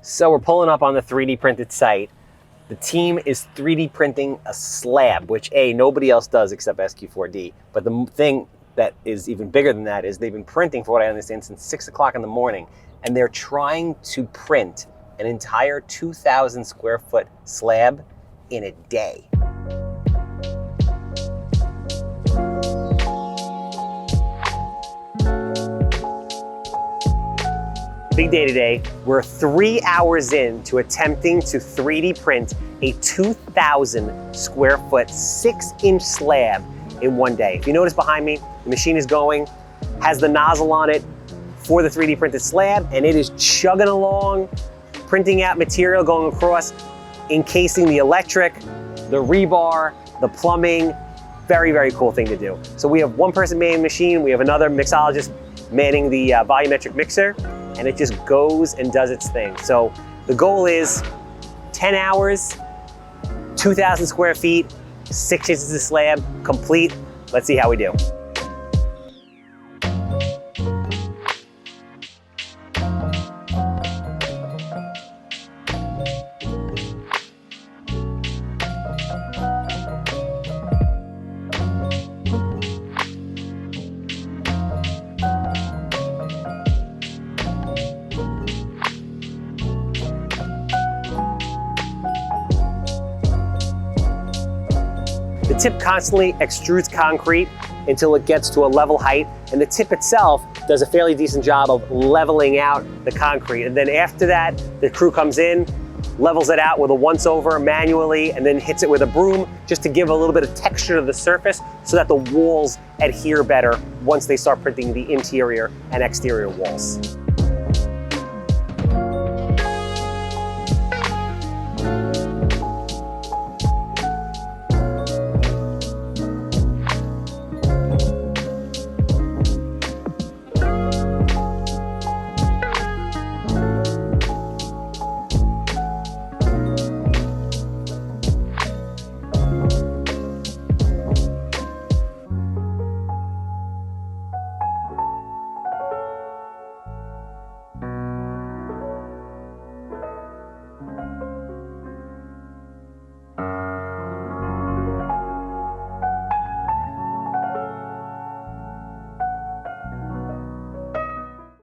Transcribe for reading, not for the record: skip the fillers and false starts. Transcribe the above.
So we're pulling up on the 3D printed site. The team is 3D printing a slab, which nobody else does except SQ4D. But the thing that is even bigger than that is they've been printing, for what I understand, since 6 o'clock in the morning. And they're trying to print an entire 2,000 square foot slab in a day. Big day today. We're 3 hours into attempting to 3D print a 2,000 square foot, 6-inch slab in one day. If you notice behind me, the machine is going, has the nozzle on it for the 3D printed slab, and it is chugging along, printing out material going across, encasing the electric, the rebar, the plumbing. Very, very cool thing to do. So we have one person manning the machine, we have another mixologist manning the volumetric mixer, and it just goes and does its thing. So the goal is 10 hours, 2,000 square feet, 6 inches of slab, complete. Let's see how we do. The tip constantly extrudes concrete until it gets to a level height, and the tip itself does a fairly decent job of leveling out the concrete. And then after that, the crew comes in, levels it out with a once-over manually, and then hits it with a broom just to give a little bit of texture to the surface so that the walls adhere better once they start printing the interior and exterior walls.